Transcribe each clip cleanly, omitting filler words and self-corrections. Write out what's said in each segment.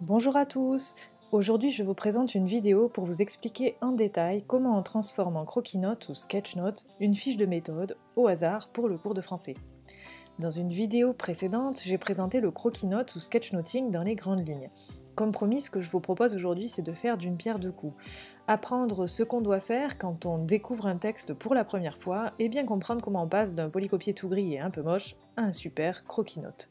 Bonjour à tous! Aujourd'hui, je vous présente une vidéo pour vous expliquer en détail comment on transforme en croquis-notes ou sketch-notes une fiche de méthode au hasard pour le cours de français. Dans une vidéo précédente, j'ai présenté le croquis-notes ou sketch-noting dans les grandes lignes. Comme promis, ce que je vous propose aujourd'hui, c'est de faire d'une pierre deux coups. Apprendre ce qu'on doit faire quand on découvre un texte pour la première fois et bien comprendre comment on passe d'un polycopier tout gris et un peu moche à un super croquis-notes.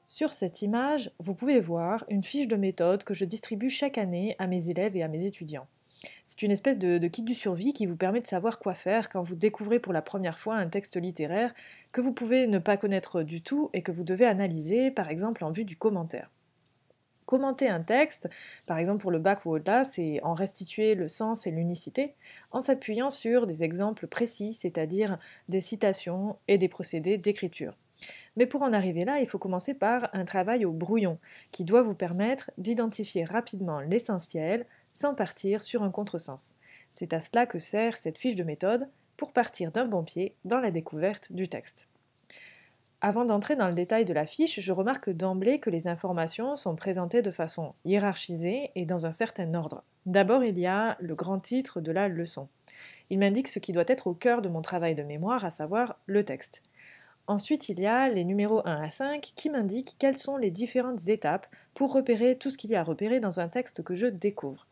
Sur cette image, vous pouvez voir une fiche de méthode que je distribue chaque année à mes élèves et à mes étudiants. C'est une espèce de kit du survie qui vous permet de savoir quoi faire quand vous découvrez pour la première fois un texte littéraire que vous pouvez ne pas connaître du tout et que vous devez analyser, par exemple en vue du commentaire. Commenter un texte, par exemple pour le bac ou au-delà, c'est en restituer le sens et l'unicité en s'appuyant sur des exemples précis, c'est-à-dire des citations et des procédés d'écriture. Mais pour en arriver là, il faut commencer par un travail au brouillon, qui doit vous permettre d'identifier rapidement l'essentiel sans partir sur un contresens. C'est à cela que sert cette fiche de méthode, pour partir d'un bon pied dans la découverte du texte. Avant d'entrer dans le détail de la fiche, je remarque d'emblée que les informations sont présentées de façon hiérarchisée et dans un certain ordre. D'abord, il y a le grand titre de la leçon. Il m'indique ce qui doit être au cœur de mon travail de mémoire, à savoir le texte. Ensuite, il y a les numéros 1 à 5 qui m'indiquent quelles sont les différentes étapes pour repérer tout ce qu'il y a à repérer dans un texte que je découvre.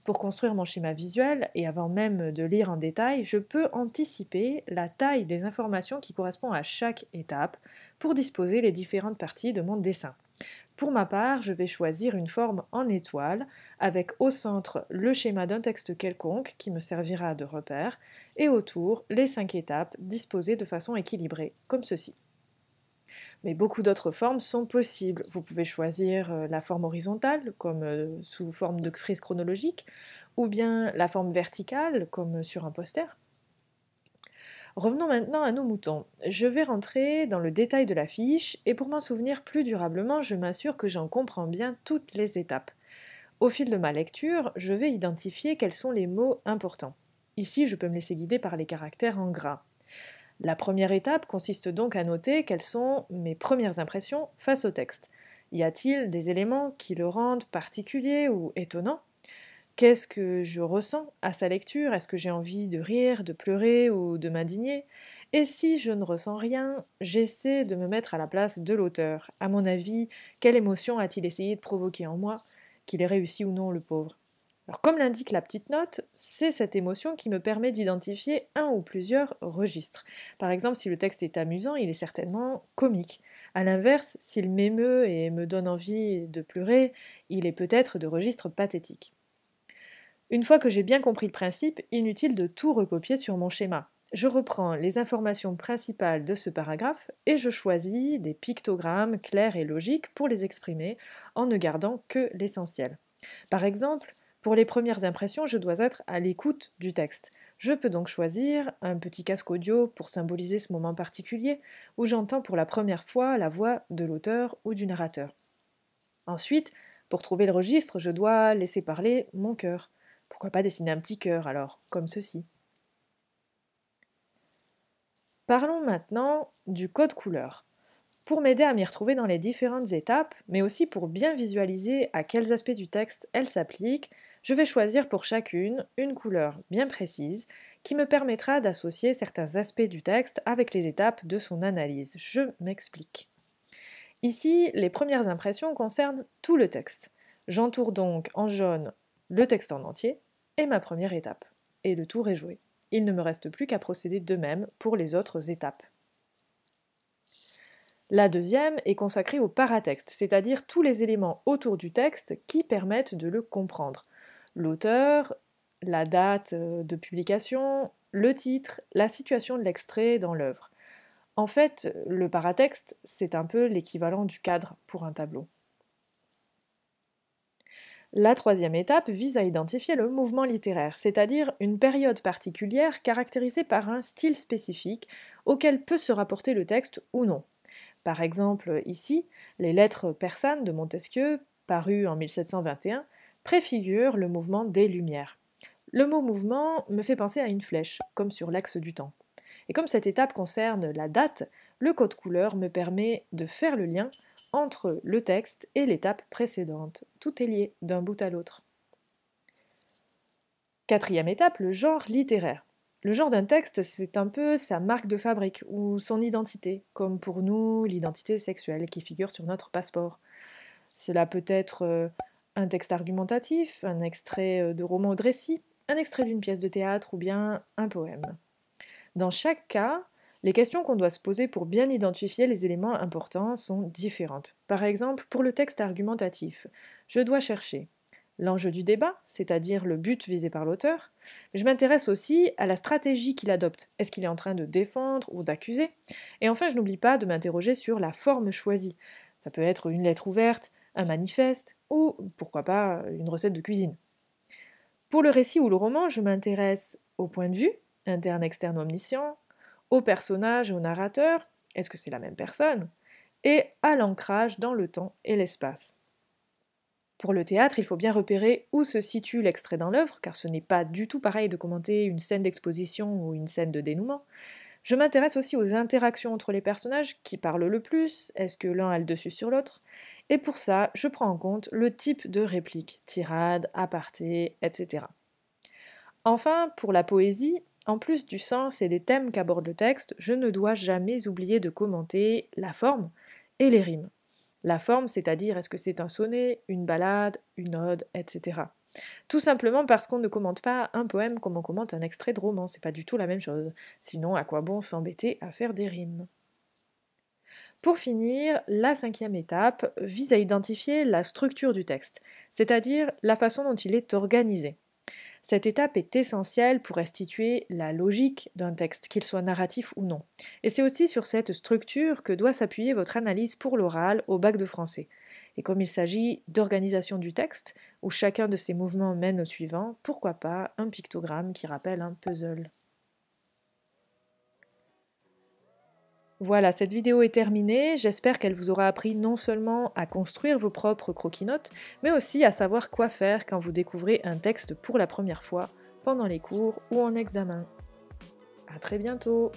Pour construire mon schéma visuel, et avant même de lire en détail, je peux anticiper la taille des informations qui correspond à chaque étape pour disposer les différentes parties de mon dessin. Pour ma part, je vais choisir une forme en étoile, avec au centre le schéma d'un texte quelconque qui me servira de repère, et autour les 5 étapes disposées de façon équilibrée, comme ceci. Mais beaucoup d'autres formes sont possibles. Vous pouvez choisir la forme horizontale, comme sous forme de frise chronologique, ou bien la forme verticale, comme sur un poster. Revenons maintenant à nos moutons. Je vais rentrer dans le détail de la fiche, et pour m'en souvenir plus durablement, je m'assure que j'en comprends bien toutes les étapes. Au fil de ma lecture, je vais identifier quels sont les mots importants. Ici, je peux me laisser guider par les caractères en gras. La première étape consiste donc à noter quelles sont mes premières impressions face au texte. Y a-t-il des éléments qui le rendent particulier ou étonnant ? Qu'est-ce que je ressens à sa lecture? Est-ce que j'ai envie de rire, de pleurer ou de m'indigner? Et si je ne ressens rien, j'essaie de me mettre à la place de l'auteur. À mon avis, quelle émotion a-t-il essayé de provoquer en moi? Qu'il ait réussi ou non, le pauvre. Alors, comme l'indique la petite note, c'est cette émotion qui me permet d'identifier un ou plusieurs registres. Par exemple, si le texte est amusant, il est certainement comique. A l'inverse, s'il m'émeut et me donne envie de pleurer, il est peut-être de registre pathétique. Une fois que j'ai bien compris le principe, inutile de tout recopier sur mon schéma. Je reprends les informations principales de ce paragraphe et je choisis des pictogrammes clairs et logiques pour les exprimer en ne gardant que l'essentiel. Par exemple, pour les premières impressions, je dois être à l'écoute du texte. Je peux donc choisir un petit casque audio pour symboliser ce moment particulier où j'entends pour la première fois la voix de l'auteur ou du narrateur. Ensuite, pour trouver le registre, je dois laisser parler mon cœur. Pourquoi pas dessiner un petit cœur alors, comme ceci. Parlons maintenant du code couleur. Pour m'aider à m'y retrouver dans les différentes étapes, mais aussi pour bien visualiser à quels aspects du texte elles s'appliquent, je vais choisir pour chacune une couleur bien précise qui me permettra d'associer certains aspects du texte avec les étapes de son analyse. Je m'explique. Ici, les premières impressions concernent tout le texte. J'entoure donc en jaune le texte en entier et ma première étape. Et le tour est joué. Il ne me reste plus qu'à procéder de même pour les autres étapes. La deuxième est consacrée au paratexte, c'est-à-dire tous les éléments autour du texte qui permettent de le comprendre. L'auteur, la date de publication, le titre, la situation de l'extrait dans l'œuvre. En fait, le paratexte, c'est un peu l'équivalent du cadre pour un tableau. La troisième étape vise à identifier le mouvement littéraire, c'est-à-dire une période particulière caractérisée par un style spécifique auquel peut se rapporter le texte ou non. Par exemple, ici, les lettres persanes de Montesquieu, parues en 1721, préfigurent le mouvement des Lumières. Le mot mouvement me fait penser à une flèche, comme sur l'axe du temps. Et comme cette étape concerne la date, le code couleur me permet de faire le lien entre le texte et l'étape précédente. Tout est lié d'un bout à l'autre. Quatrième étape, le genre littéraire. Le genre d'un texte, c'est un peu sa marque de fabrique ou son identité, comme pour nous l'identité sexuelle qui figure sur notre passeport. Cela peut être un texte argumentatif, un extrait de roman ou de récit, un extrait d'une pièce de théâtre ou bien un poème. Dans chaque cas, les questions qu'on doit se poser pour bien identifier les éléments importants sont différentes. Par exemple, pour le texte argumentatif, je dois chercher l'enjeu du débat, c'est-à-dire le but visé par l'auteur. Je m'intéresse aussi à la stratégie qu'il adopte. Est-ce qu'il est en train de défendre ou d'accuser? Et enfin, je n'oublie pas de m'interroger sur la forme choisie. Ça peut être une lettre ouverte, un manifeste ou, pourquoi pas, une recette de cuisine. Pour le récit ou le roman, je m'intéresse au point de vue, interne, externe, omniscient, au personnage et au narrateur, est-ce que c'est la même personne? Et à l'ancrage dans le temps et l'espace. Pour le théâtre, il faut bien repérer où se situe l'extrait dans l'œuvre, car ce n'est pas du tout pareil de commenter une scène d'exposition ou une scène de dénouement. Je m'intéresse aussi aux interactions entre les personnages, qui parlent le plus, est-ce que l'un a le dessus sur l'autre? Et pour ça, je prends en compte le type de réplique, tirade, aparté, etc. Enfin, pour la poésie, en plus du sens et des thèmes qu'aborde le texte, je ne dois jamais oublier de commenter la forme et les rimes. La forme, c'est-à-dire est-ce que c'est un sonnet, une ballade, une ode, etc. Tout simplement parce qu'on ne commente pas un poème comme on commente un extrait de roman, c'est pas du tout la même chose. Sinon, à quoi bon s'embêter à faire des rimes? Pour finir, la cinquième étape vise à identifier la structure du texte, c'est-à-dire la façon dont il est organisé. Cette étape est essentielle pour restituer la logique d'un texte, qu'il soit narratif ou non. Et c'est aussi sur cette structure que doit s'appuyer votre analyse pour l'oral au bac de français. Et comme il s'agit d'organisation du texte, où chacun de ces mouvements mène au suivant, pourquoi pas un pictogramme qui rappelle un puzzle. Voilà, cette vidéo est terminée. J'espère qu'elle vous aura appris non seulement à construire vos propres croquis-notes, mais aussi à savoir quoi faire quand vous découvrez un texte pour la première fois, pendant les cours ou en examen. À très bientôt!